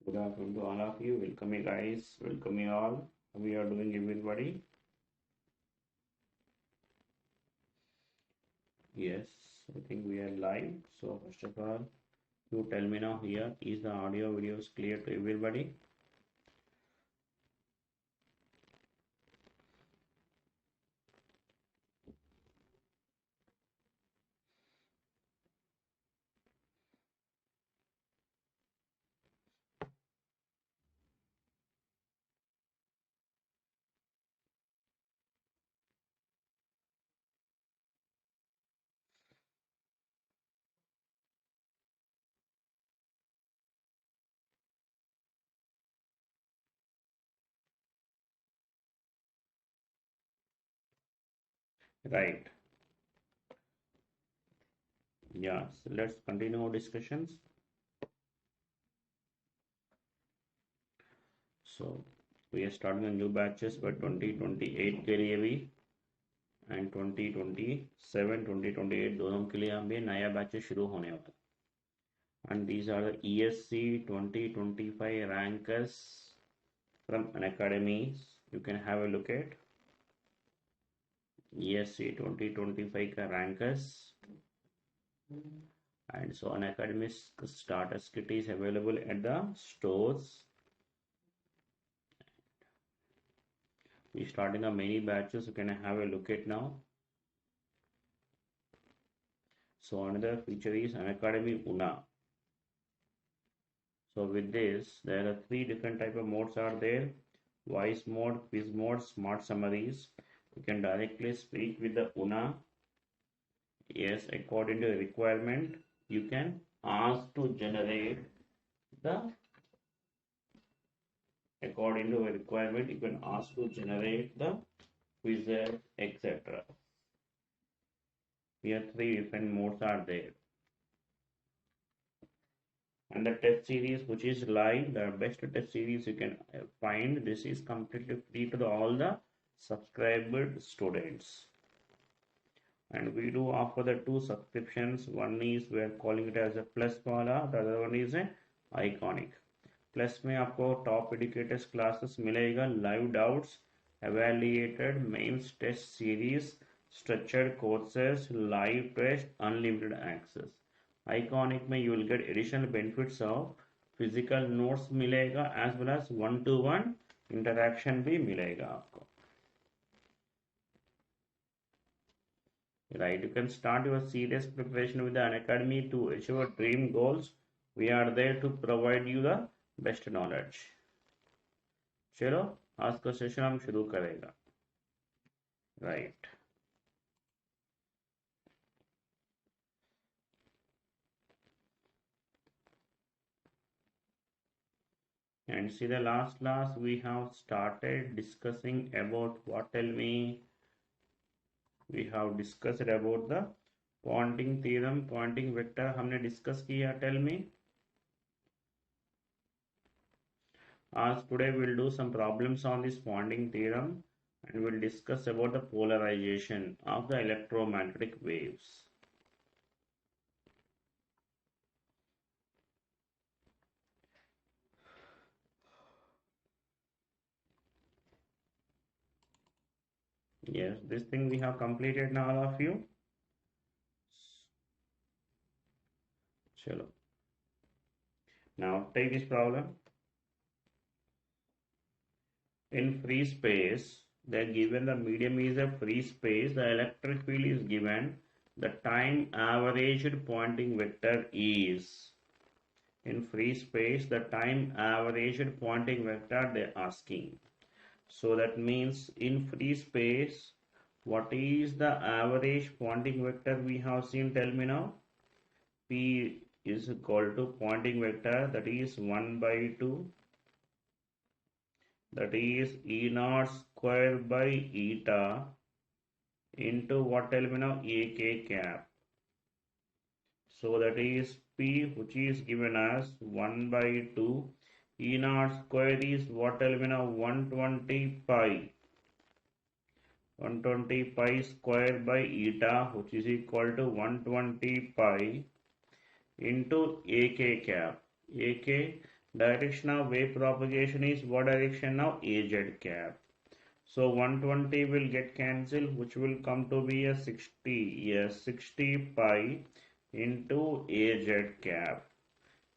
Good afternoon to all of you. Welcome you guys. Welcome you all. How we are doing, everybody? Yes, I think we are live. So first of all, you tell me now here, is the audio videos clear to everybody? Right. Yeah, so let's continue our discussions. So we are starting a new batches for 2028 के लिए भी and 2027 2028 दोनों के लिए हम भी नया batches शुरू होने वाला. And these are the ESC 2025 rankers from Unacademy. You can have a look at ESC 2025 का rankers. And so Unacademy starter kit is available at the stores. We starting a many batches. You can have a look at now. So another feature is Unacademy Una. So with this, there are 3 different type of modes are there: voice mode, quiz mode, smart summaries. You can directly speak with the Una. Yes, according to the requirement, you can ask to generate the. According to a requirement, you can ask to generate the quizzes, etc. Here 3 different modes are there. And the test series, which is live, the best test series you can find. This is completely free to all the subscribed students. And we do offer the 2 subscriptions. One is we are calling it as a plus wala, the other one is a iconic. Plus में आपको top educators classes मिलेगा, live doubts, evaluated mains test series, structured courses, live test, unlimited access. Iconic में you will get additional benefits of physical notes मिलेगा as well as 1-to-1 interaction भी मिलेगा आपको. Right, you can start your serious preparation with the Unacademy to achieve your dream goals. We are there to provide you the best knowledge. चलो आज का session हम शुरू करेगा. Right. And see the last class we have started discussing about what, tell me? We have discussed about the Pointing theorem, pointing vector हमने discuss किया. Tell me. As today we'll do some problems on this Pointing theorem and we'll discuss about the polarization of the electromagnetic waves. Yes, this thing we have completed now, all of you. Chalo. Now take this problem. In free space, they are given the medium is a free space, the electric field is given, the time averaged pointing vector is. In free space, the time averaged pointing vector they are asking. So that means in free space, what is the average pointing vector we have seen? Tell me now. P is equal to pointing vector, that is 1/2. That is E0 square by eta into what, tell me now? AK cap. So that is P, which is given as 1/2. E0 square is what, tell me now? 120 pi. 120 pi square by eta, which is equal to 120 pi into AK cap. AK, Direction of wave propagation is what direction now? AZ cap. So 120 will get cancelled, which will come to be a 60. Yes, 60 pi into AZ cap.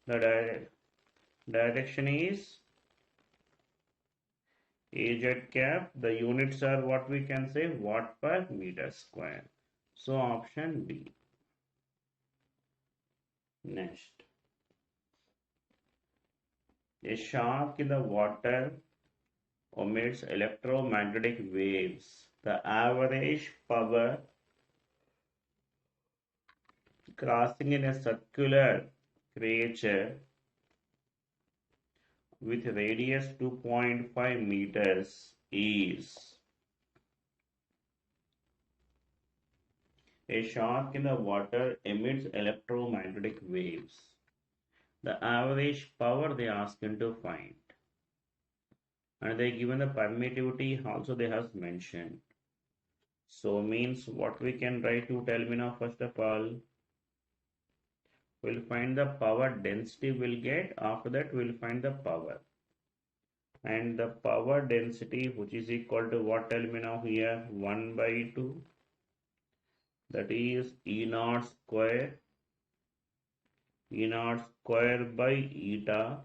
The direction is AZ cap. The units are what we can say, watt per meter square. So option B. Next. A shark in the water emits electromagnetic waves. The average power crossing in a circular creature with radius 2.5 meters is. A shark in the water emits electromagnetic waves. The average power they ask him to find. And they given the permittivity also they have mentioned. So means what we can write, to tell me now. First of all, we'll find the power density we'll get. After that we'll find the power. And the power density, which is equal to what, tell me now here, 1 by 2. That is E0 square. E0 square by eta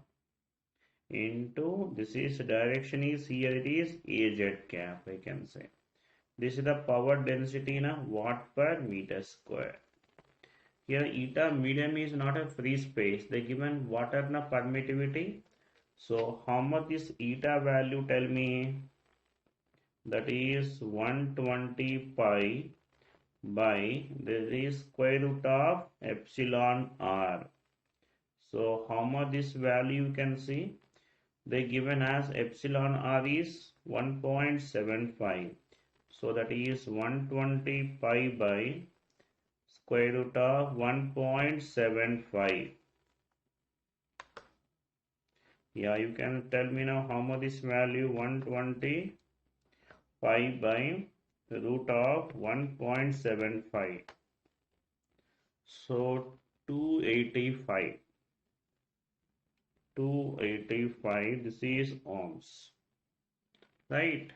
into, this is direction is here, it is AZ cap, I can say. This is the power density in a watt per meter square. Here eta medium is not a free space. They given water na permittivity. So how much is eta value, tell me? That is 120 pi by, there is square root of epsilon r. So how much this value you can see? They given as epsilon r is 1.75. So that is 120 pi by square root of 1.75. Yeah, you can tell me now how much this value, 120 pi by root of 1.75. So 285. 285, this is ohms. Right.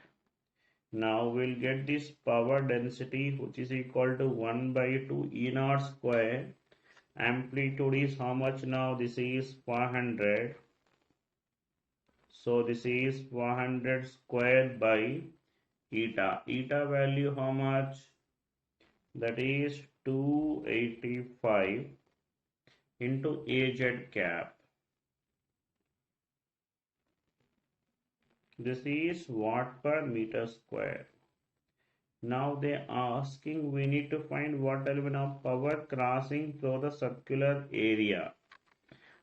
Now we'll get this power density, which is equal to 1 by 2 E0 square. Amplitude is how much now? This is 400. So this is 400 square by eta. Eta value how much? That is 285 into AZ cap. This is watt per meter square. Now they are asking, we need to find what element of power crossing through the circular area.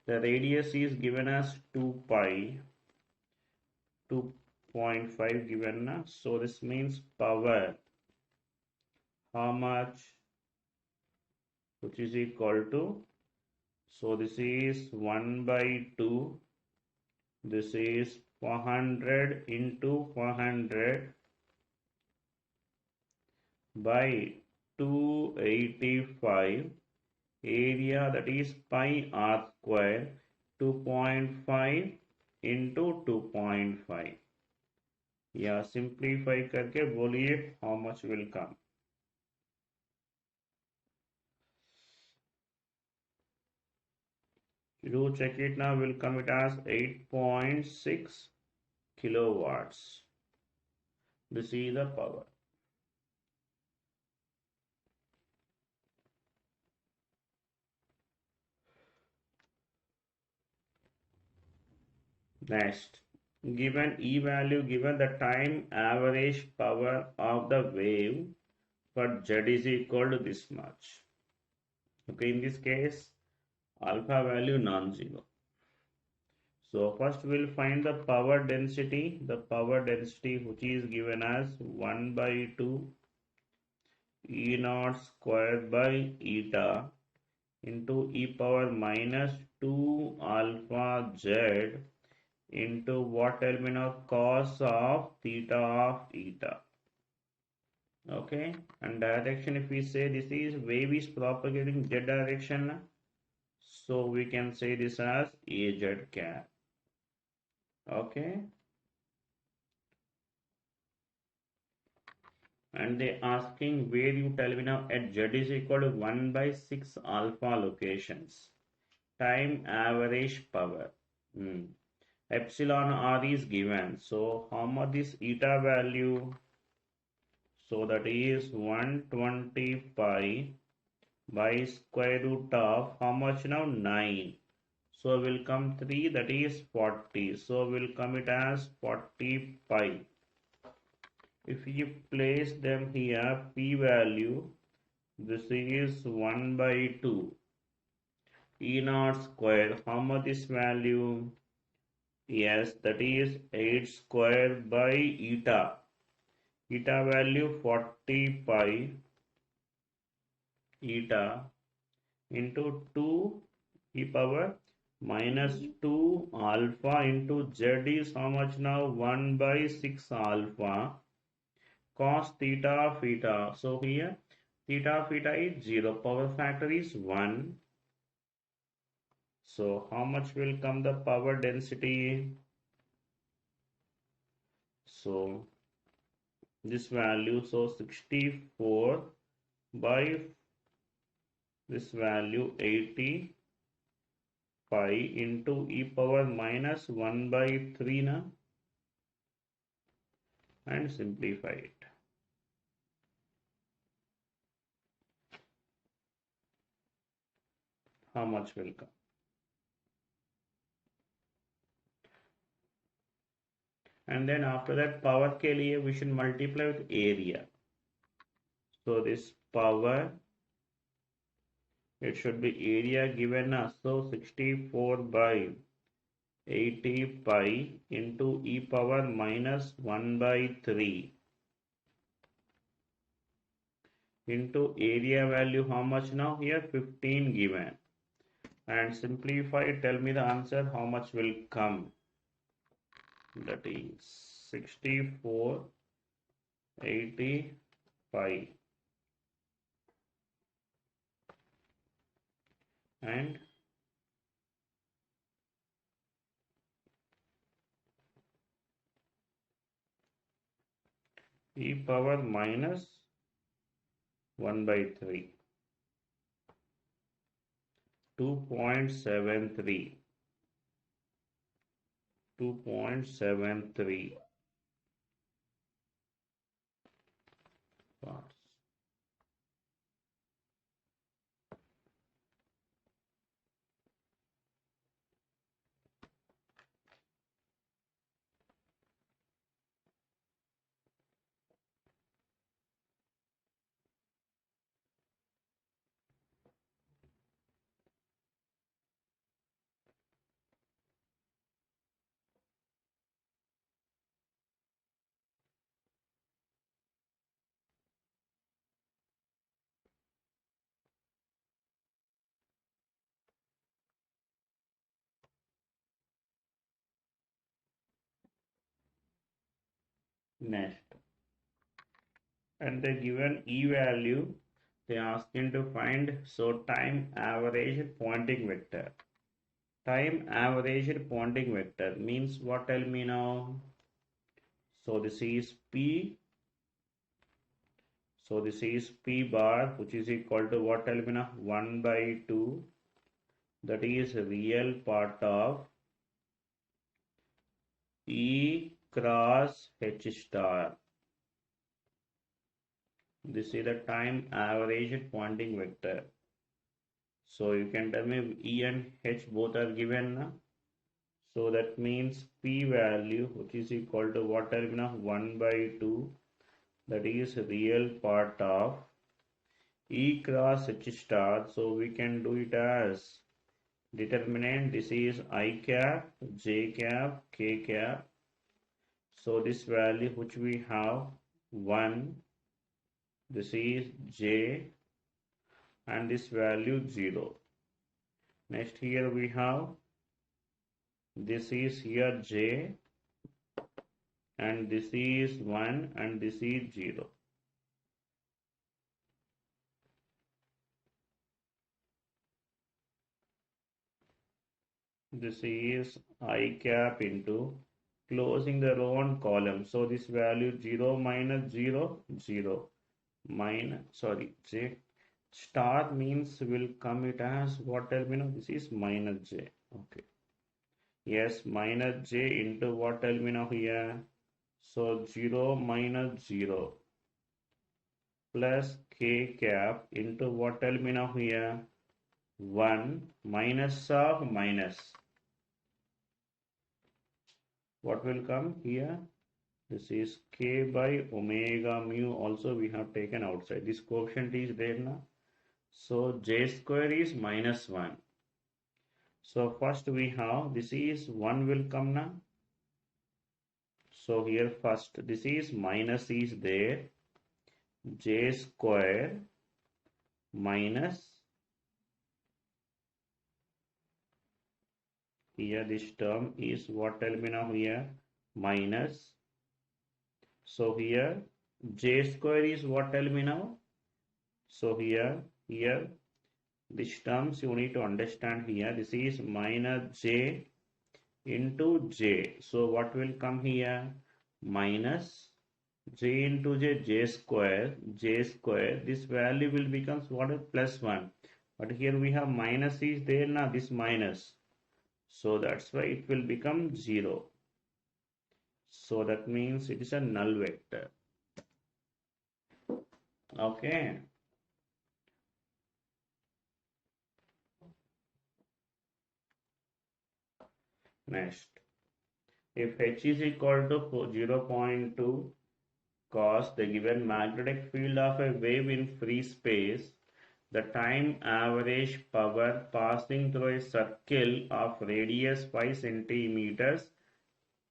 The radius is given as 2 pi, 2.5 given. So this means power, how much? Which is equal to, so this is 1 by 2. This is 400 into 400 by 285, area that is pi r square, 2.5 into 2.5. Yeah, simplify करके बोलिए how much will come. Do check it now, will come it as 8.6 kilowatts. This is the power. Next, given E value, given the time average power of the wave for Z is equal to this much. Okay, in this case, alpha value non-zero. So first we'll find the power density. The power density which is given as 1 by 2 E0 square by eta into e power minus 2 alpha z into what element of cos of theta of eta. Okay, and direction, if we say this is wave is propagating z direction, so we can say this as AZ cap. Okay. And they asking where you tell me now at Z is equal to 1 by 6 alpha locations. Time average power. Hmm. Epsilon R is given. So how much is eta value? So that is 120 pi by square root of how much now? 9. So will come 3, that is 40. So will come it as 40 pi. If you place them here, p value, this is 1 by 2. E naught square, how much is value? Yes, that is 8 square by eta. Eta value 40 pi eta into 2 e power minus 2 alpha into z is how much now? 1 by 6 alpha cos theta of eta. So here theta of eta is 0. Power factor is 1. So how much will come the power density? So this value, so 64 by this value 80 pi into e power minus 1 by 3 na, and simplify it. How much will come? And then after that power ke liye we should multiply with area. So this power, it should be area given us. So 64 by 80 pi into e power minus 1 by 3 into area value how much now? Here 15 given. And simplify, tell me the answer how much will come. That is 64 80 pi and e power minus 1 by 3, 2.73 parts. Next, and the given e value they asking to find. So time average Poynting vector. Time average Poynting vector means what? Tell me now. So this is p. So this is p bar, which is equal to what? Tell me now. 1 by 2. That is real part of E cross H star. This is the time average Poynting vector. So you can tell me E and H both are given now. So that means P value, which is equal to what? Tell me now. 1 by 2. That is real part of E cross H star. So we can do it as determinant. This is I cap, J cap, K cap. So this value which we have 1, this is J, and this value 0. Next here we have, this is here J, and this is 1, and this is 0. This is I cap into closing the row and column. So this value 0 minus 0, 0 minus, sorry, j star means will come it as what terminal? This is minus j. Okay. Yes, minus j into what terminal here? So 0 minus 0 plus k cap into what terminal here? 1 minus of minus. What will come here? This is k by omega mu. Also we have taken outside. This coefficient is there now. So j square is minus 1. So first we have, this is 1 will come now. So here first, this is minus is there. J square minus, here this term is what terminal here? Minus. So here j square is what terminal? So here this terms you need to understand here. This is minus j into j. So what will come here? Minus j into j square. This value will becomes what? Plus 1. But here we have minus is there now, this minus. So that's why it will become 0. So that means it is a null vector. Okay. Next, if h is equal to 0.2 cos the given magnetic field of a wave in free space, the time average power passing through a circle of radius 5 centimeters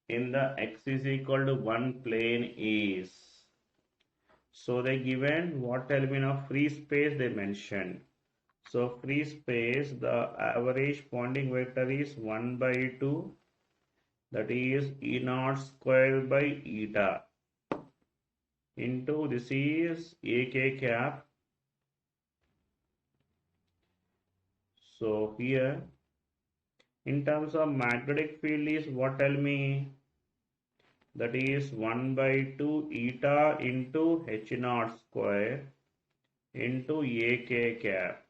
in the x is equal to 1 plane is. So they given what element of free space they mentioned. So free space, the average Poynting vector is 1 by 2, that is E0 square by eta, into this is AK cap. So here in terms of magnetic field is what, tell me? That is 1 by 2 eta into H0 square into AK cap.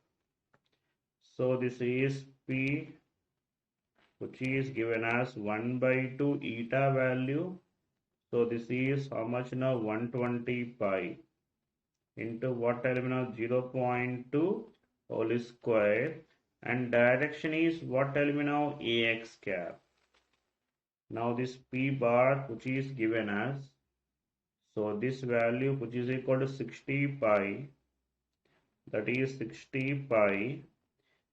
So this is P, which is given as 1 by 2 eta value. So this is how much now? 120 pi into what terminal? 0.2 whole square, and direction is what terminal? AX cap. Now this P bar, which is given as, so this value which is equal to 60 pi, that is 60 pi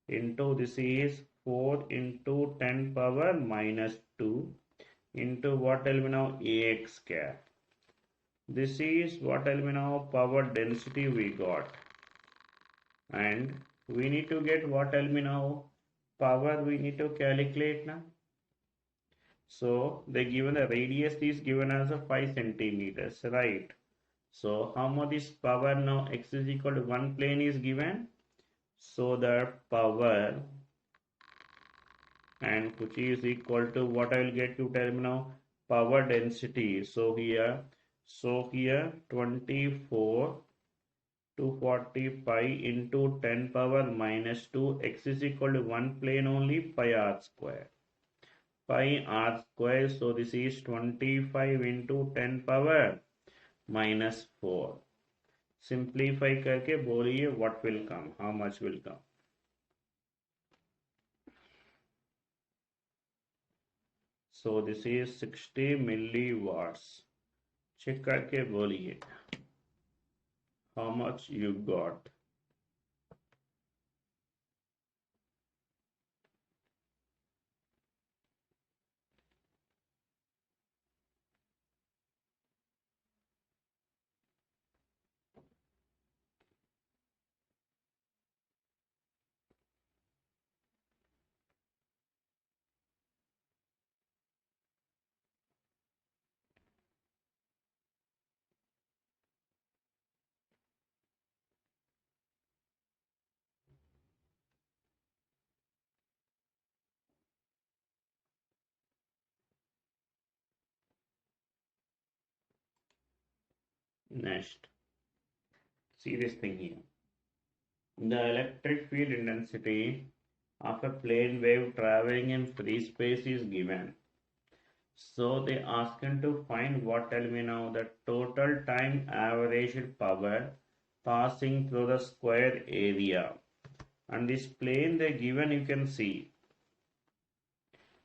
into this is 4 into 10 power minus 2 into what terminal? AX cap. This is what terminal? Power density we got, and we need to get what terminal? Power we need to calculate now. So they given the radius is given as a 5 centimeters, right? So how much is power now? X is equal to 1 plane is given. So the power, and which is equal to what I will get to terminal? Power density. So here 24 240 pi into 10 power minus 2, x is equal to 1 plane only, pi r square. Pi r square, so this is 25 into 10 power minus 4. Simplify करके बोलिए what will come, how much will come. So this is 60 milliwatts. Check करके बोलिए how much you got. Next, see this thing here. The electric field intensity of a plane wave traveling in free space is given. So they ask him to find what, tell me now, the total time averaged power passing through the square area. And this plane they given, you can see.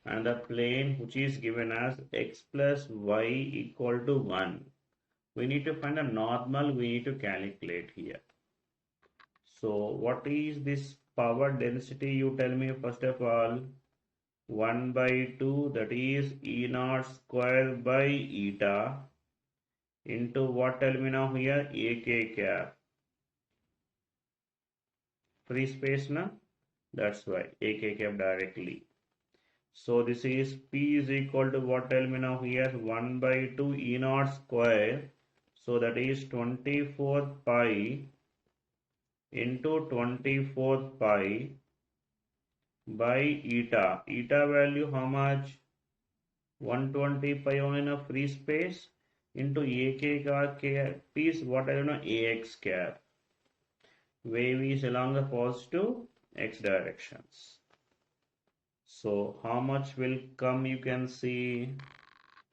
And the plane which is given as x plus y equal to 1. We need to find a normal, we need to calculate here. So what is this power density? You tell me first of all. 1 by 2, that is E naught square by eta into what, tell me now here, AK cap. Free space na? That's why AK cap directly. So this is P is equal to what, tell me now here, 1 by 2 E naught square. So that is 24 pi into 24 pi by eta. Eta value how much? 120 pi on in a free space into AK cap is what I don't know, AX cap. Wave is along the positive X directions. So how much will come? You can see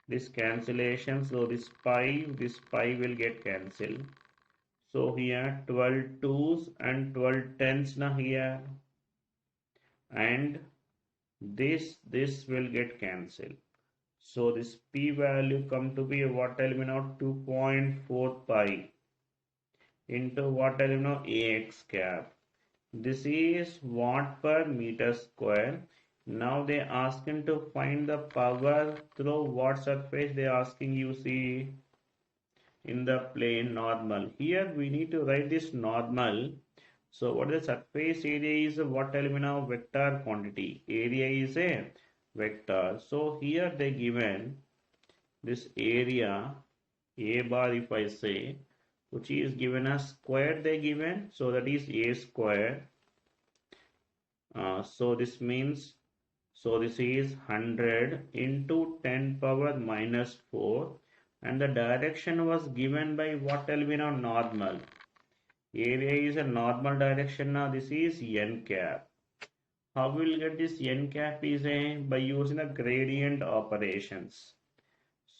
this cancellation. So this pi will get cancelled. So here 12 2s and 12 10s now here. And this will get cancelled. So this P value come to be what, tell me now, 2.4 pi into what, tell me now, AX cap. This is watt per meter square. Now they asking to find the power through what surface they asking, you see in the plane normal. Here we need to write this normal. So what is the surface area is what, tell me now, vector quantity. Area is a vector. So here they given this area A bar, if I say, which is given as square they given. So that is A square. So this means, so this is 100 into 10 power minus 4. And the direction was given by what, tell me now, normal. Area is a normal direction now. This is n cap. How we will get this n cap is by using the gradient operations.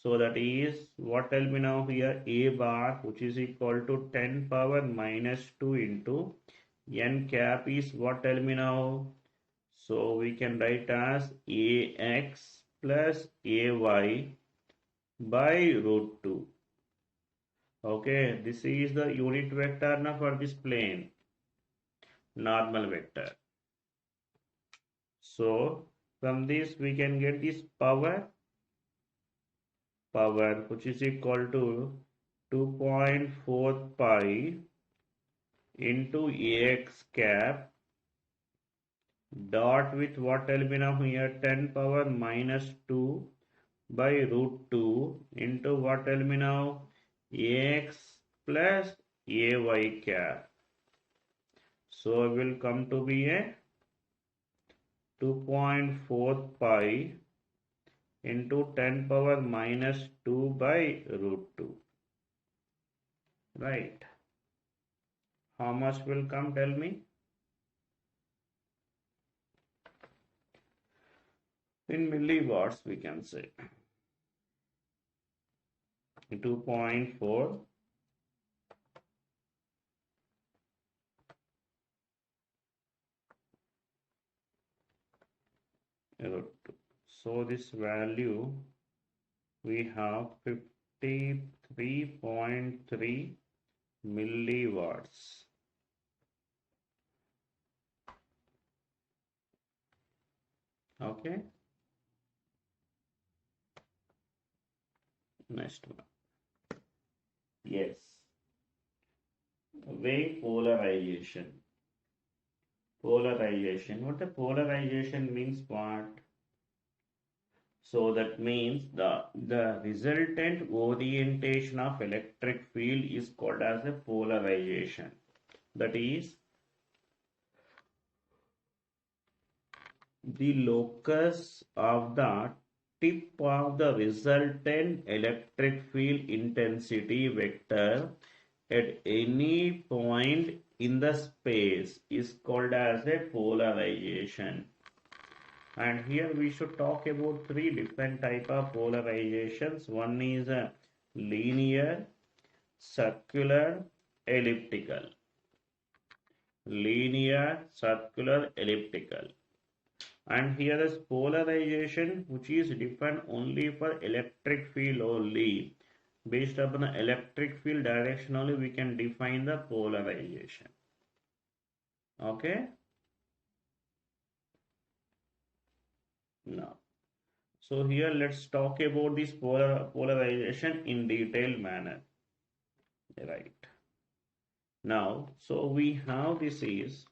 So that is what, tell me now here, A bar, which is equal to 10 power minus 2 into n cap is what, tell me now. So we can write as AX plus AY by root 2. Okay, this is the unit vector now for this plane, normal vector. So from this we can get this power which is equal to 2.4 pi into AX cap dot with what, tell me now here, 10 power minus 2 by root 2 into what, tell me now, AX plus AY cap. So it will come to be a 2.4 pi into 10 power minus 2 by root 2. Right. How much will come, tell me? In milliwatts we can say. 2.4 root 2. So this value we have 53.3 milliwatts. Okay. Next one. Yes. Wave polarization. Polarization. What the polarization means? What? So that means the resultant orientation of electric field is called as a polarization. That is the locus of the tip of the resultant electric field intensity vector at any point in the space is called as a polarization. And here we should talk about three different type of polarizations. One is a linear, circular, elliptical. Linear, circular, elliptical. And here is polarization, which is different only for electric field only. Based upon the electric field direction only, we can define the polarization. Okay. Now, so here let's talk about this polarization in detailed manner. Right. Now, so we have this is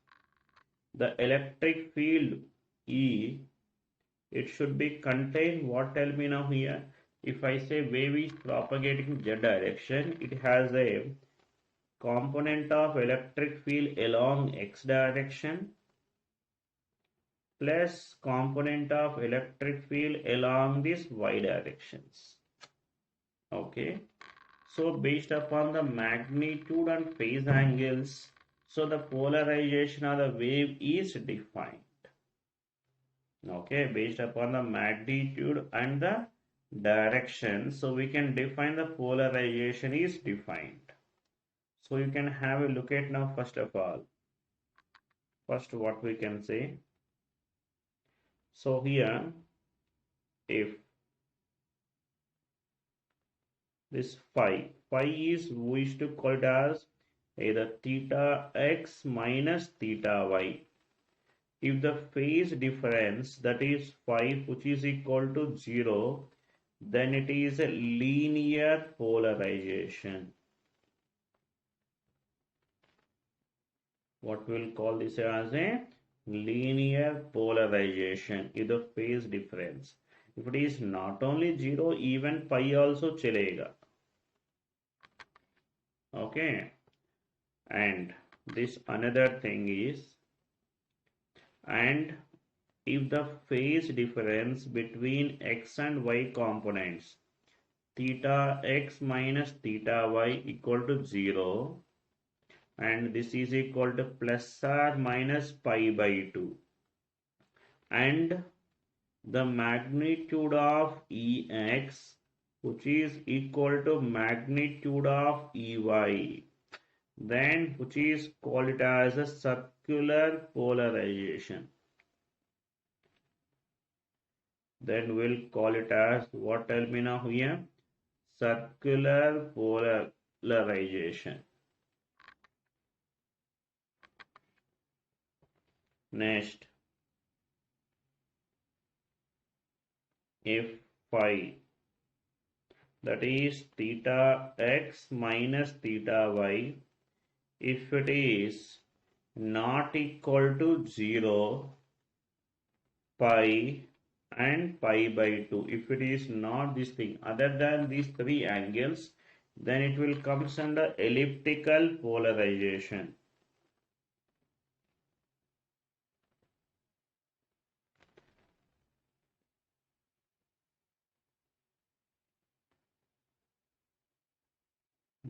the electric field E. It should be contained. What tell me now here? If I say wave is propagating z direction, it has a component of electric field along x direction plus component of electric field along this y directions. Okay. So based upon the magnitude and phase angles, so the polarization of the wave is defined. Okay, based upon the magnitude and the direction, so we can define the polarization is defined. So you can have a look at now. First of all, first what we can say. So here, if this phi is, we used to call it as either theta x minus theta y. If the phase difference, that is phi, which is equal to 0, then it is a linear polarization. What we'll call this as a linear polarization, if the phase difference. If it is not only 0, even pi also chalega. Okay. And this another thing is, and if the phase difference between x and y components, theta x minus theta y equal to 0, and this is equal to plus or minus pi by 2, and the magnitude of Ex, which is equal to magnitude of Ey, then which is called as a circular polarization. Then we'll call it as, what tell me now here? Circular polarization. Next, if phi, that is theta x minus theta y, if it is not equal to 0, pi and pi by 2, if it is not this thing other than these three angles, then it will comes under elliptical polarization.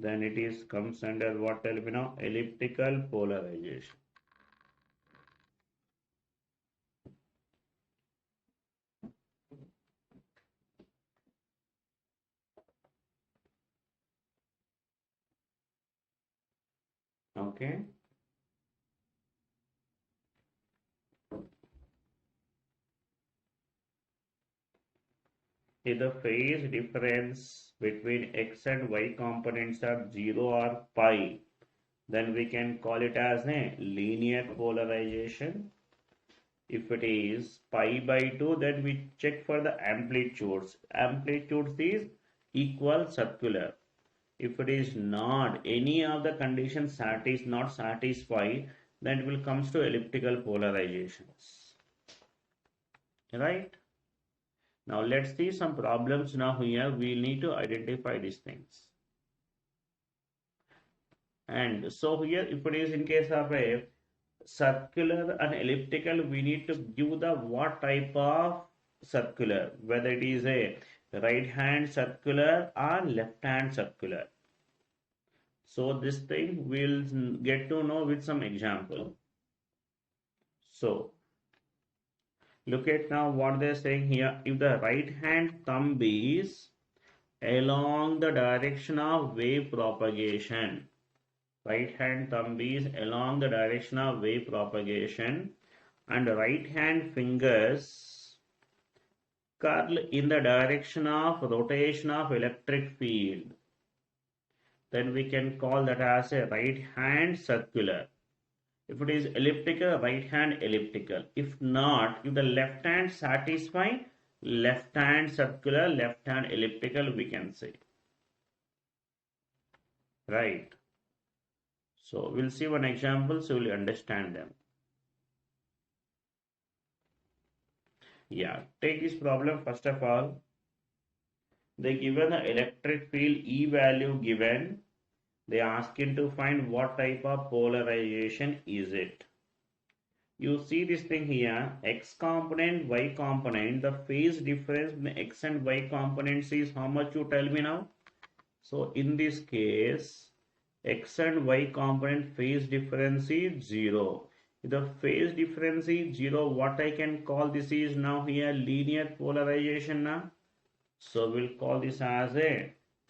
Then it is comes under what tell me now? Elliptical polarization. Okay. If the phase difference between x and y components are 0 or pi, then we can call it as a linear polarization. If it is pi by 2, then we check for the amplitudes. Amplitudes is equal circular. If it is not, any of the conditions is not satisfied, then it will comes to elliptical polarizations. Right? Now let's see some problems now here. We need to identify these things. And so here, if it is in case of a circular and elliptical, we need to give the what type of circular, whether it is a right hand circular or left hand circular. So this thing we'll get to know with some example. So look at now what they're saying here. If the right hand thumb is along the direction of wave propagation, right hand thumb is along the direction of wave propagation, and right hand fingers curl in the direction of rotation of electric field, then we can call that as a right hand circular. If it is elliptical, right hand elliptical. If not, if the left hand satisfy, left hand circular, left hand elliptical, we can say. Right. So we'll see one example so you'll understand them. Yeah, take this problem first of all. They given the electric field E value given. They ask you to find what type of polarization is it. You see this thing here, X component, Y component, the phase difference between X and Y components is how much, you tell me now? So in this case, X and Y component phase difference is 0. If the phase difference is 0, what I can call this is now here linear polarization now. So we'll call this as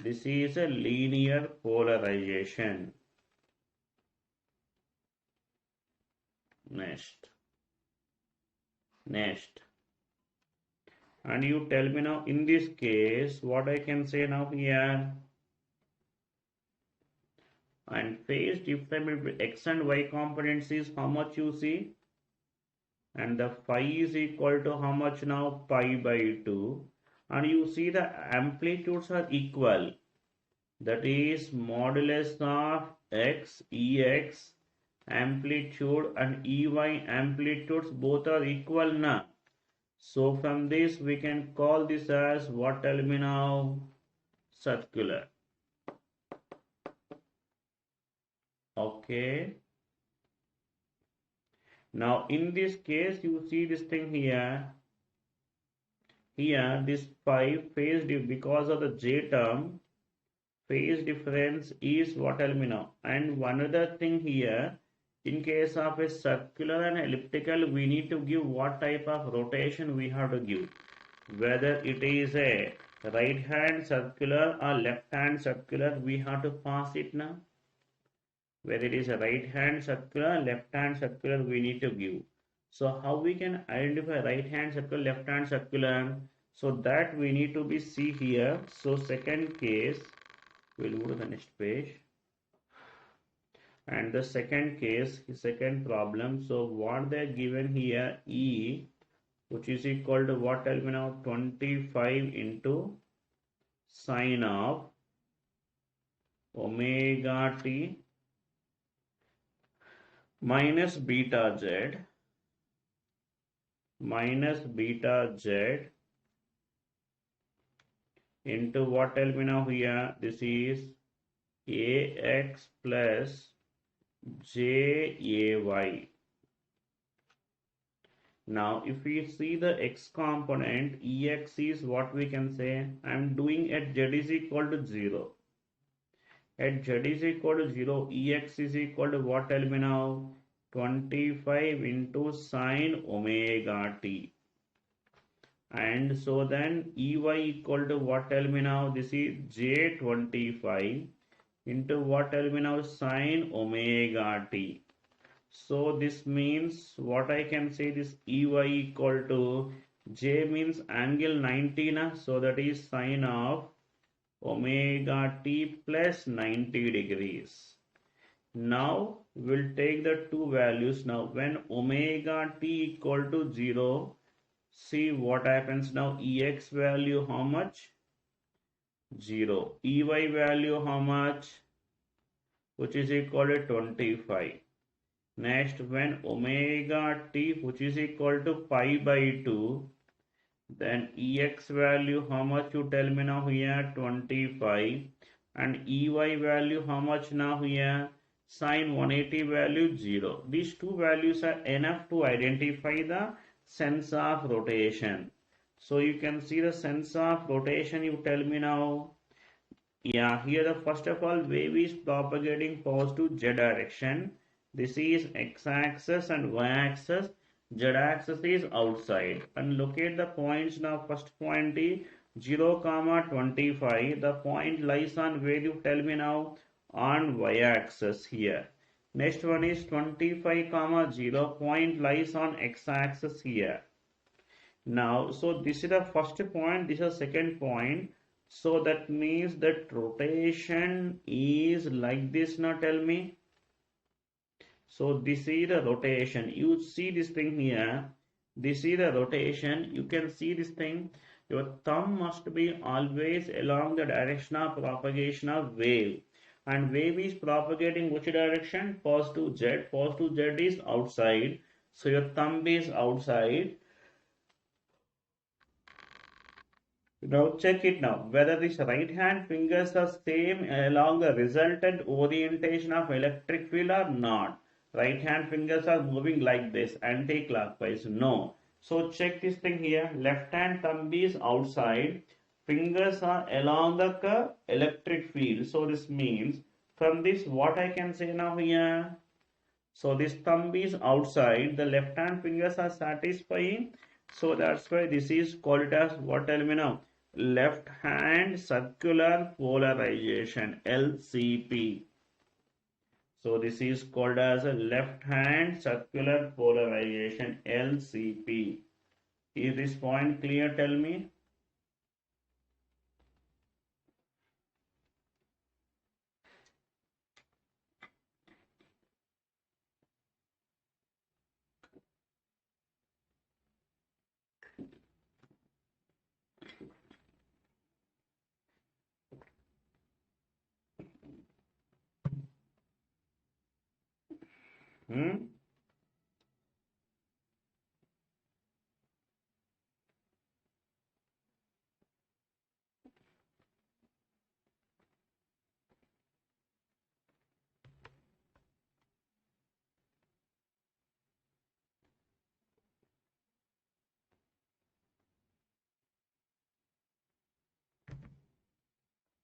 this is a linear polarization. Next. And you tell me now in this case what I can say now here. And phase difference between X and Y components is how much, you see? And the phi is equal to how much now? Pi by 2. And you see the amplitudes are equal. That is modulus of X, Ex amplitude and Ey amplitudes both are equal now. So from this we can call this as what, tell me now? Circular. Okay. Now in this case you see this thing here. Here this phi phase because of the J term, phase difference is what, tell me now? And one other thing here, in case of a circular and elliptical, we need to give what type of rotation we have to give. Whether it is a right hand circular or left hand circular, we have to pass it now. Whether it is a right hand circular, left hand circular, we need to give. So how we can identify right hand circular, left hand circular? So that we need to be see here. So second case, we'll go to the next page. And the second case, second problem. So what they're given here, E, which is equal to what, tell me now? 25 into sine of omega t minus beta z into what, tell me now here? This is ax plus jay. Now if we see the x component, ex is what we can say, I am doing at z is equal to 0. At z is equal to 0, ex is equal to what, tell me now? 25 into sine omega t. And so then ey equal to what, tell me now? This is j25 into what, tell me now? Sine omega t. So this means what I can say, this ey equal to j means angle 90 na, so that is sine of omega t plus 90 degrees. Now we'll take the two values. Now when omega t equal to 0, see what happens now? Ex value how much? 0. Ey value how much? Which is equal to 25. Next, when omega t, which is equal to pi by 2, then ex value how much, you tell me now here? 25. And ey value how much now here? Sine 180 value 0. These two values are enough to identify the sense of rotation. So you can see the sense of rotation. You tell me now. Yeah, here the first of all wave is propagating positive z direction. This is x-axis and y-axis. Z-axis is outside. And locate the points now. First point is 0, 25. The point lies on where you tell me now on y-axis here. Next one is 25, 0 point lies on x-axis here. Now, so this is the first point, this is the second point. So that means that rotation is like this now, tell me. So this is the rotation. You see this thing here. This is the rotation. You can see this thing. Your thumb must be always along the direction of propagation of wave. And wave is propagating which direction? Positive z. Positive z is outside. So your thumb is outside. Now check it now, whether these right hand fingers are same along the resultant orientation of electric field or not. Right hand fingers are moving like this, anti-clockwise. No. So check this thing here. Left hand thumb is outside. Fingers are along the electric field. So this means from this what I can say now here. So this thumb is outside. The left hand fingers are satisfying. So that's why this is called as what, tell me now, left hand circular polarization, LCP. So this is called as a left hand circular polarization, LCP. Is this point clear? Tell me. Hmm?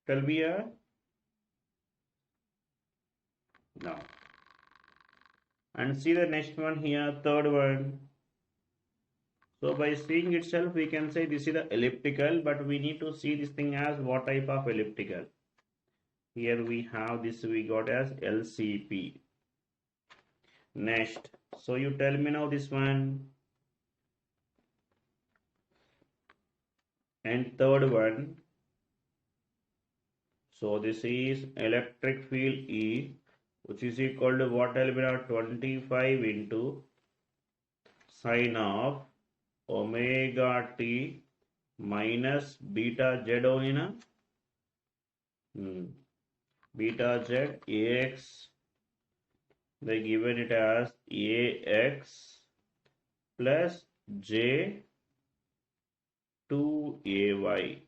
Tell me here. No. And see the next one here, third one. So by seeing itself, we can say this is the elliptical, but we need to see this thing as what type of elliptical. Here we have this, we got as LCP. Next, so you tell me now this one. And third one, so this is electric field E, which is equal to what, tell me now, 25 into sine of omega t minus beta z only. Beta z ax, they given it as ax plus j 2ay.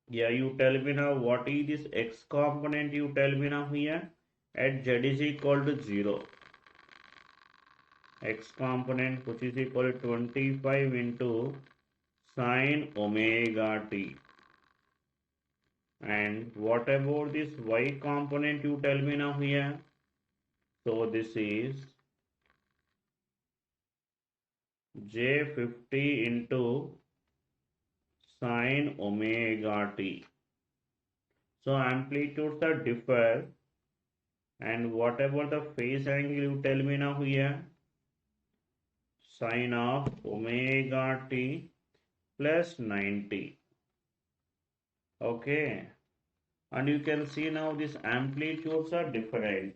Yeah, you tell me now what is this x component, you tell me now here at z is equal to 0. X component which is equal to 25 into sine omega t. And what about this y component, you tell me now here. So this is j50 into sine omega t. So amplitudes are differ. And what about the phase angle, you tell me now here. Sine of omega t plus 90. Okay. And you can see now these amplitudes are different.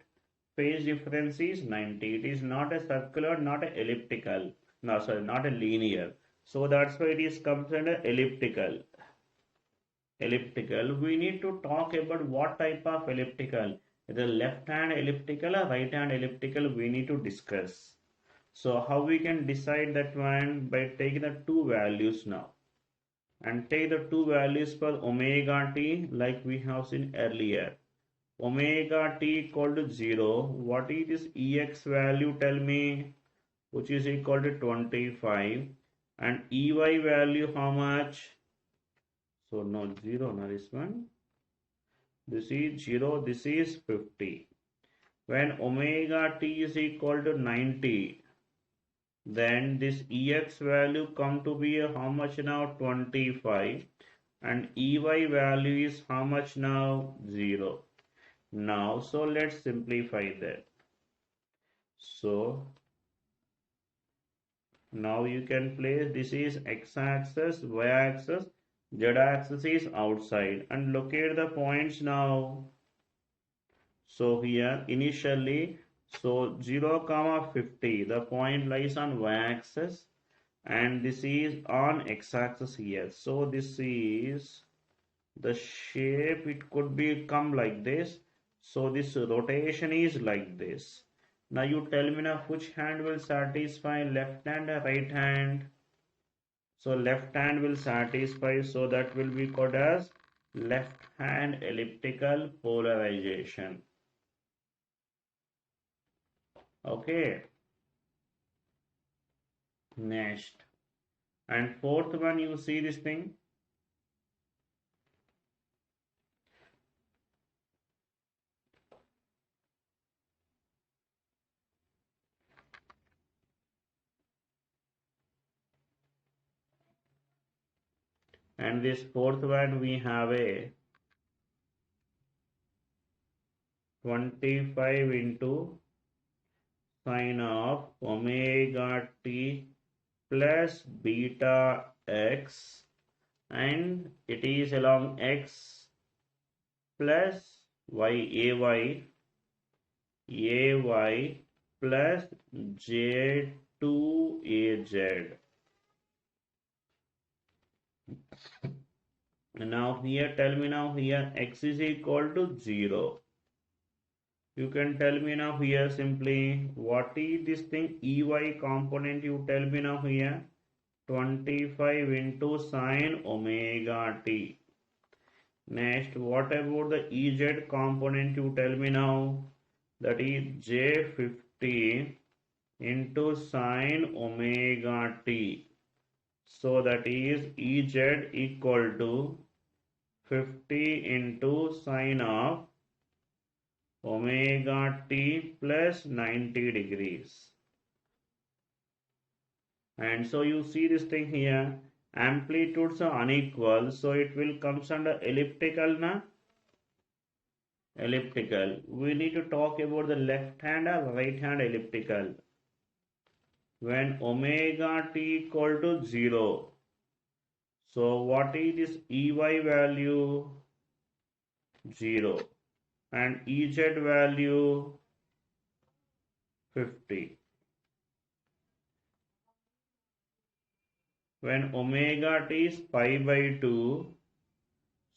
Phase difference is 90. It is not a circular, not a elliptical. No, sorry, not a linear. So that's why it is considered elliptical. Elliptical. We need to talk about what type of elliptical. Either left hand elliptical or right hand elliptical, we need to discuss. So how we can decide that one? By taking the two values now. And take the two values for omega t like we have seen earlier. Omega t equal to 0. What is this ex value, tell me? Which is equal to 25. And EY value how much? So no 0, no this one. This is 0, this is 50. When omega t is equal to 90, then this EX value come to be how much now? 25. And EY value is how much now? 0. Now, so let's simplify that. So, now you can place this is x-axis, y-axis, z-axis is outside. And locate the points now. So here initially, so 0 comma 50, the point lies on y-axis and this is on x-axis here. So this is the shape, it could be come like this. So this rotation is like this. Now you tell me now which hand will satisfy, left hand or right hand? So left hand will satisfy, so that will be called as left hand elliptical polarization. Okay. Next. And fourth one, you see this thing. And this fourth one, we have a 25 into sine of omega t plus beta x, and it is along x plus y ay plus j2az. Now here tell me now here x is equal to 0. You can tell me now here simply what is this thing EY component, you tell me now here 25 into sine omega t. Next, what about the EZ component, you tell me now, that is J50 into sine omega t. So that is EZ equal to 50 into sine of omega t plus 90 degrees. And so you see this thing here, amplitudes are unequal, so it will comes under elliptical na? Elliptical. We need to talk about the left hand or right hand elliptical. When omega t equal to 0, so what is this EY value? 0. And EZ value 50. When omega t is pi by 2,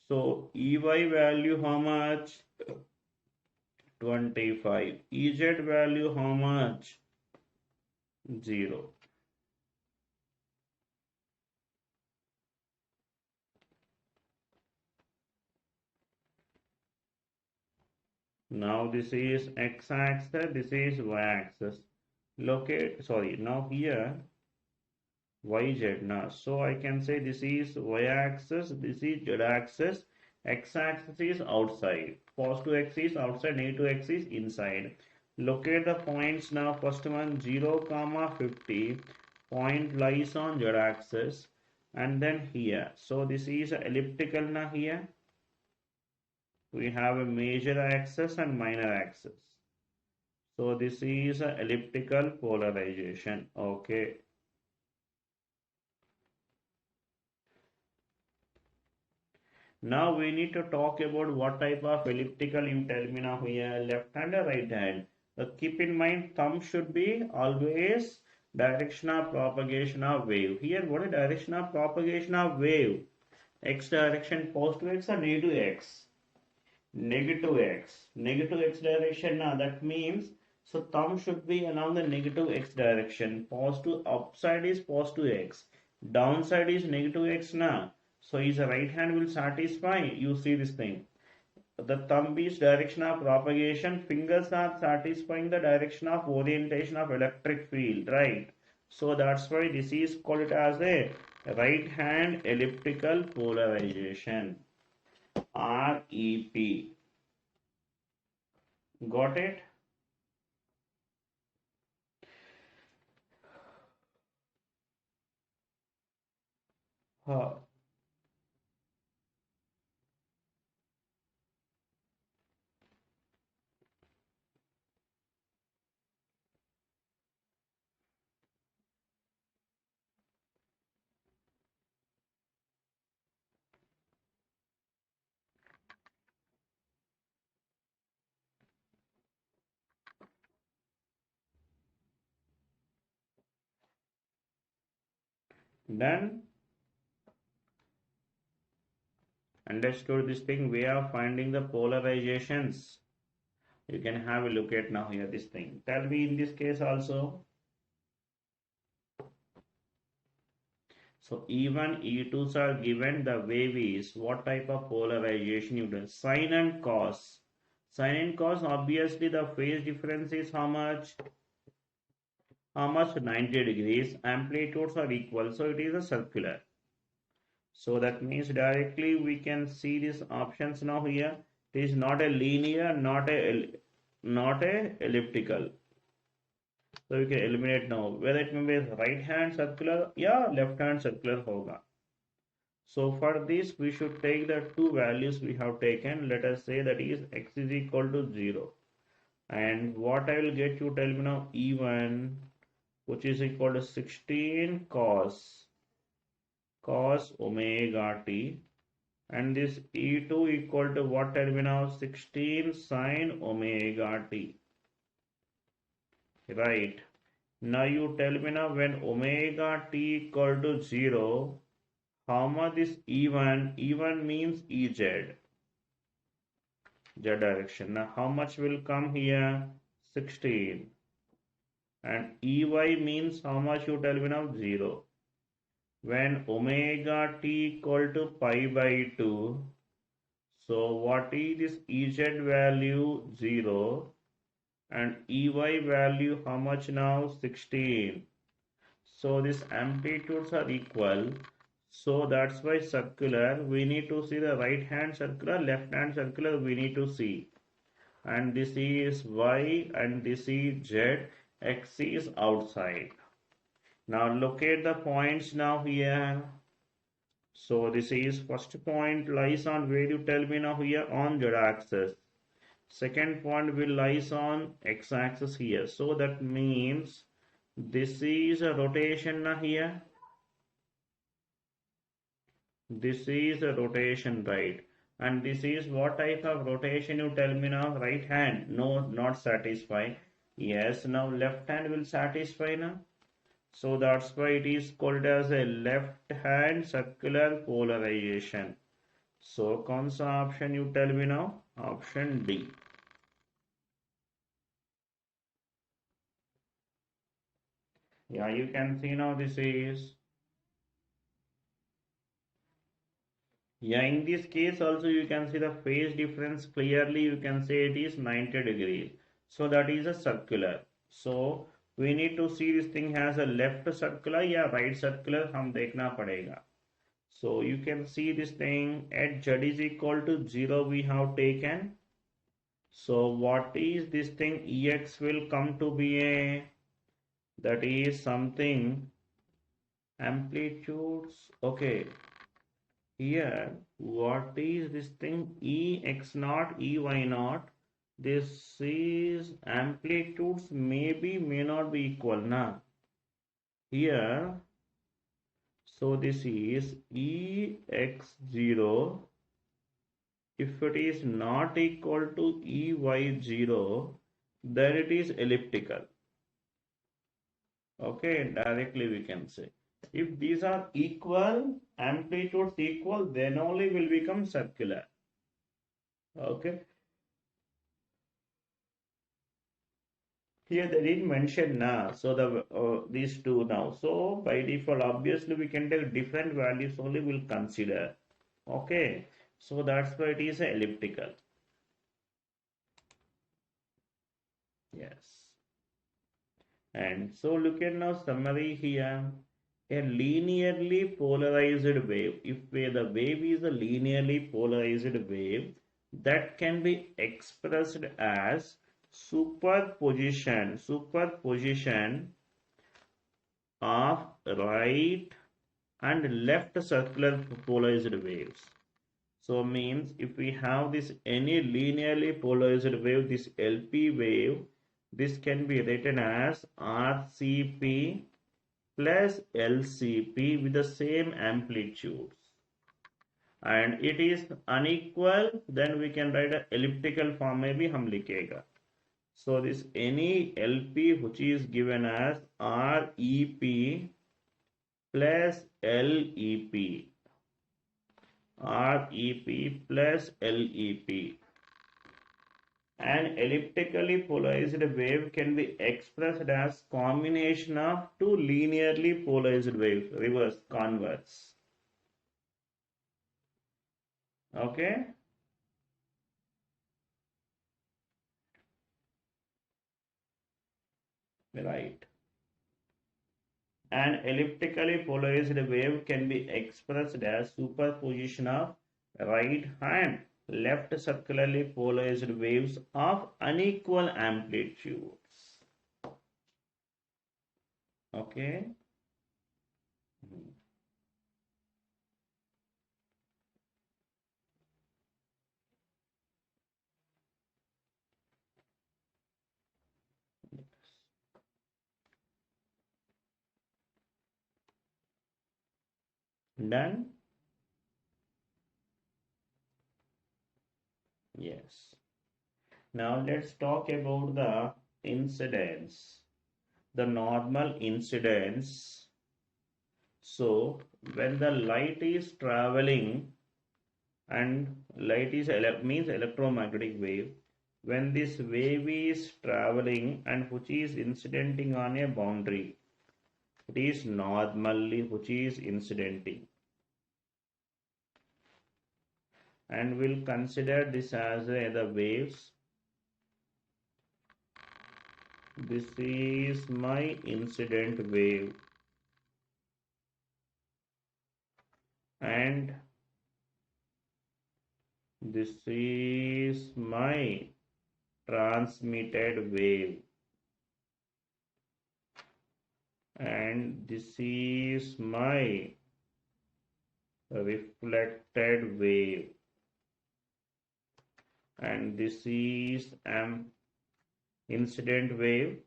so EY value how much? 25. EZ value how much? 0. Now this is x-axis, this is y-axis. Locate, sorry, now here yz now. So I can say this is y-axis, this is z-axis, x-axis is outside. Positive x is outside, negative x is inside. Locate the points now. First one 0 comma 50. Point lies on z-axis, and then here. So this is elliptical now here. We have a major axis and minor axis. So this is a elliptical polarization. Okay. Now we need to talk about what type of elliptical, you tell me now here, left hand or right hand. Keep in mind, thumb should be always direction of propagation of wave. Here, what is direction of propagation of wave? X direction, positive x or negative x? Negative x. Negative x direction, now that means, so thumb should be along the negative x direction. Positive, upside is positive x. Downside is negative x now. So his right hand will satisfy. You see this thing. The thumb is direction of propagation. Fingers are satisfying the direction of orientation of electric field, right? So that's why this is called as a right hand elliptical polarization, REP. Got it? Huh. Done. Understood this thing, way of finding the polarizations. You can have a look at now here this thing. Tell me in this case also. So E1, E2s are given, the wave is what type of polarization you do? Sine and cos. Sine and cos, obviously the phase difference is how much? How much? 90 degrees. Amplitudes are equal, so it is a circular. So that means directly we can see these options now here. It is not a linear, not a elliptical. So we can eliminate now. Whether it may be right hand circular, yeah, left hand circular hoga. So for this we should take the two values we have taken. Let us say that is x is equal to 0. And what I will get, you tell me now, E1, which is equal to 16 cos omega t, and this E2 equal to what, tell me now, 16 sine omega t. Right. Now you tell me now, when omega t equal to 0, how much is E1? E1 means Ez, Z direction. Now how much will come here? 16. And Ey means how much, you tell me now? 0. When omega t equal to pi by 2, so what is this Ez value? 0. And Ey value how much now? 16. So these amplitudes are equal. So that's why circular, we need to see the right hand circular, left hand circular we need to see. And this is Y and this is Z, X is outside. Now locate the points now here. So this is first point lies on, where you tell me now here, on Z axis. Second point will lies on X axis here. So that means this is a rotation now here. This is a rotation, right? And this is what type of rotation, you tell me now? Right hand. No, not satisfy. Yes, now left hand will satisfy now. So that's why it is called as a left hand circular polarization. So कौन सा option you tell me now? Option D. Yeah, you can see now this is. Yeah, in this case also you can see the phase difference clearly. You can say it is 90 degrees. So that is a circular. So we need to see this thing has a left circular, yeah, right circular हम देखना पड़ेगा. So you can see this thing at Z is equal to 0 we have taken. So what is this thing? Ex will come to be a, that is something amplitudes. Okay. Here, what is this thing? Ex naught, Ey naught. This is amplitudes may not be equal now. Here, so this is Ex0. If it is not equal to Ey0, then it is elliptical. Okay, directly we can say. If these are equal, amplitudes equal, then only will become circular. Okay. Here they didn't mention now, so these two now. So by default, obviously we can take different values only will consider. Okay. So that's why it is a elliptical. Yes. And so look at now summary here. A linearly polarized wave, if the wave is a linearly polarized wave, that can be expressed as superposition of right and left circular polarized waves. So means if we have this any linearly polarized wave, this LP wave, this can be written as RCP plus LCP with the same amplitudes. And it is unequal, then we can write a elliptical form में भी हम लिखेगा. So this any LP which is given as REP plus LEP. REP plus LEP. An elliptically polarized wave can be expressed as combination of two linearly polarized waves, reverse, converse. Okay? Right. An elliptically polarized wave can be expressed as superposition of right and left circularly polarized waves of unequal amplitudes. Okay. Done? Yes. Now let's talk about the incidence, the normal incidence. So when the light is traveling, and light is means electromagnetic wave, when this wave is traveling and which is incidenting on a boundary, it is normally which is incidenting, and we'll consider this as the waves. This is my incident wave, and this is my transmitted wave, and this is my reflected wave, and this is an incident wave.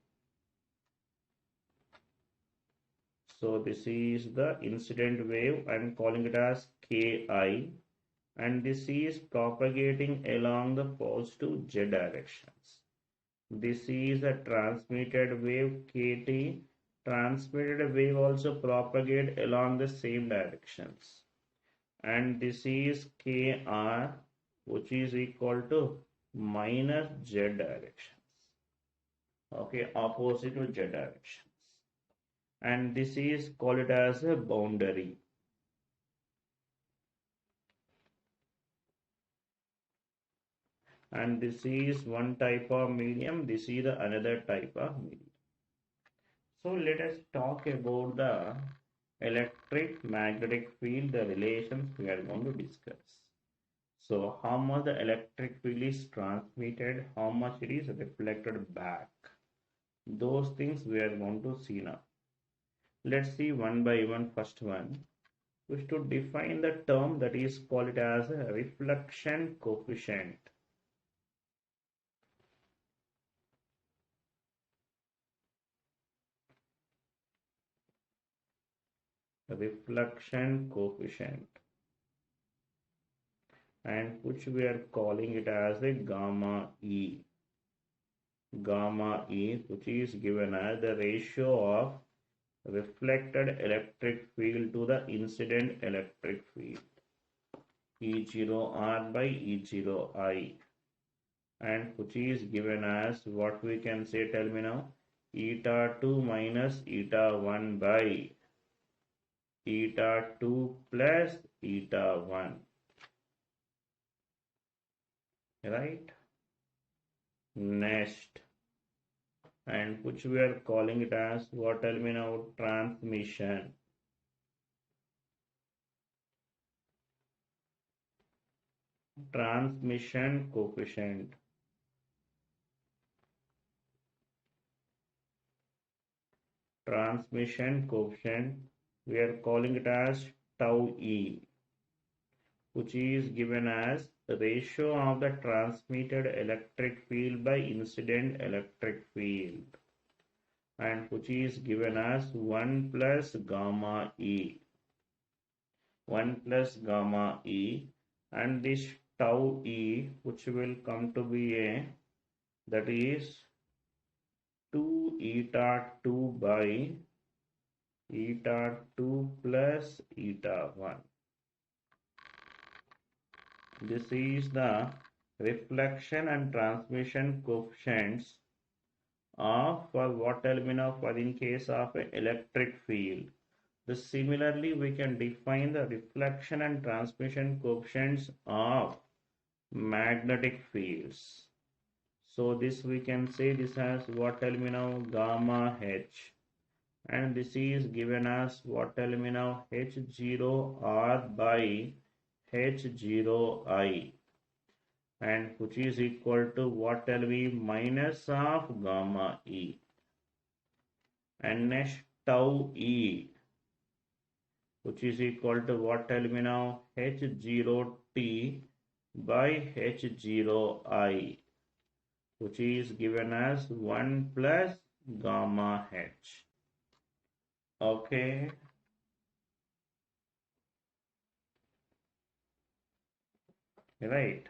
So this is the incident wave. I am calling it as Ki, and this is propagating along the positive z directions. This is a transmitted wave Kt. Transmitted wave also propagate along the same directions. And this is Kr, which is equal to minus z directions. Okay, opposite to z directions. And this is called as a boundary. And this is one type of medium, this is the another type of medium. So let us talk about the electric magnetic field, the relations we are going to discuss. So how much the electric field is transmitted, how much it is reflected back, those things we are going to see now. Let's see one by one. First one, we should define the term that is called as a reflection coefficient. Reflection coefficient, and which we are calling it as a gamma E. Gamma E, which is given as the ratio of reflected electric field to the incident electric field, E0R by E0I, and which is given as what we can say, tell me now, eta 2 minus eta 1 by eta 2 plus eta 1, right? Next, and which we are calling it as, what tell me now, transmission. Transmission coefficient. Transmission coefficient, we are calling it as tau E, which is given as the ratio of the transmitted electric field by incident electric field, and which is given as 1 plus gamma E. 1 plus gamma E, and this tau E, which will come to be a, that is 2 eta 2 by eta 2 plus eta 1. This is the reflection and transmission coefficients of, for what element of, for in case of an electric field. Similarly, we can define the reflection and transmission coefficients of magnetic fields. So this we can say this as what element of gamma H, and this is given as what element of H0R by H0I, and which is equal to what will be minus of gamma E, and next tau E, which is equal to what element of H0T by H0I, which is given as 1 plus gamma H. Okay. Right.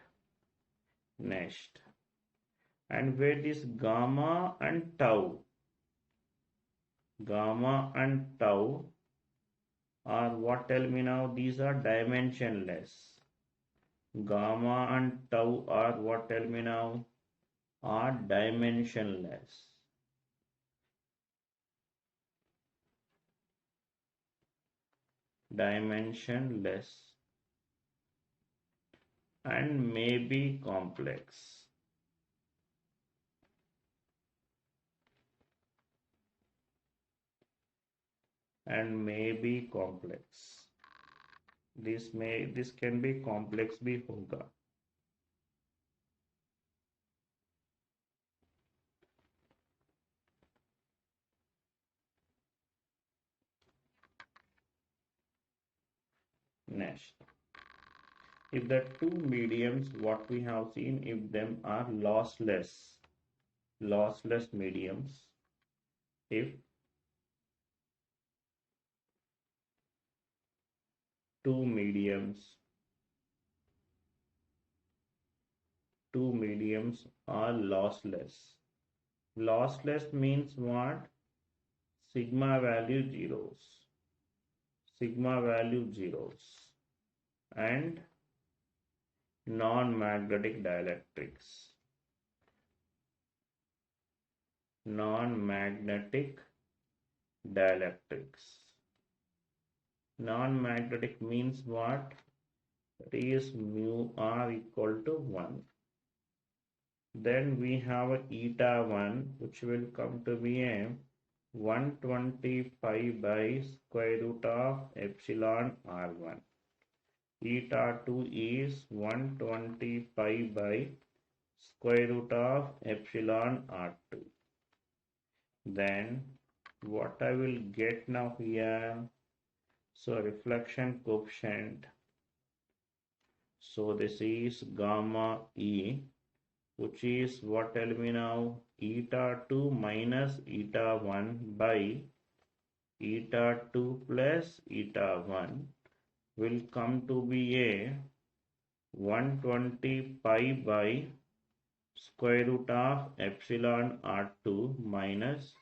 Next. And where this gamma and tau are, what tell me now, these are dimensionless. Gamma and tau are, what tell me now, are dimensionless. Dimensionless and may be complex. And may be complex. This can be complex भी होगा. Next, if the two mediums, what we have seen, if them are lossless mediums, if two mediums are lossless. Lossless means what? Sigma value zeros and non-magnetic dielectrics. Non-magnetic means what? That is mu r equal to 1. Then we have a eta 1, which will come to be a 125 by square root of epsilon r1. Eta 2 is 125 by square root of epsilon r2. Then what I will get now here, so reflection coefficient, so this is gamma E, which is what tell me now, eta 2 minus eta 1 by eta 2 plus eta 1 will come to be a 120 pi by square root of epsilon r2 minus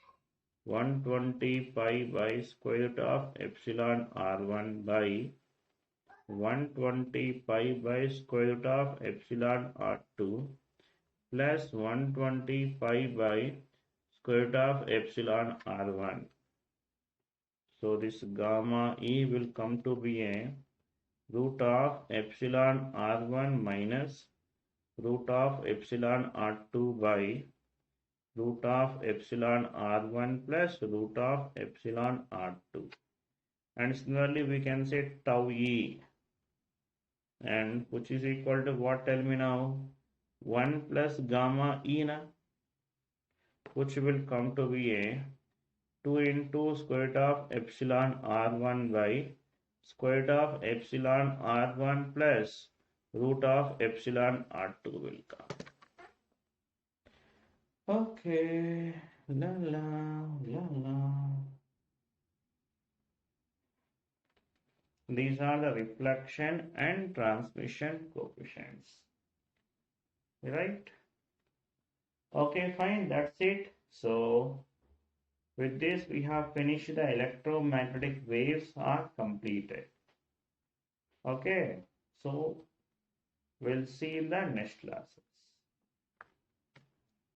120 pi by square root of epsilon r1 by 120 pi by square root of epsilon r2 plus 120 pi by square root of epsilon r1. So this gamma E will come to be a root of epsilon r1 minus root of epsilon r2 by root of epsilon r1 plus root of epsilon r2. And similarly, we can say tau e, and which is equal to what? Tell me now. 1 plus gamma e na, which will come to be a 2 into square root of epsilon r1 by square root of epsilon r1 plus root of epsilon r2 will come. Okay, la la la la. These are the reflection and transmission coefficients, right? Okay, fine, that's it. So with this, we have finished the electromagnetic waves are completed. Okay, so we'll see in the next classes.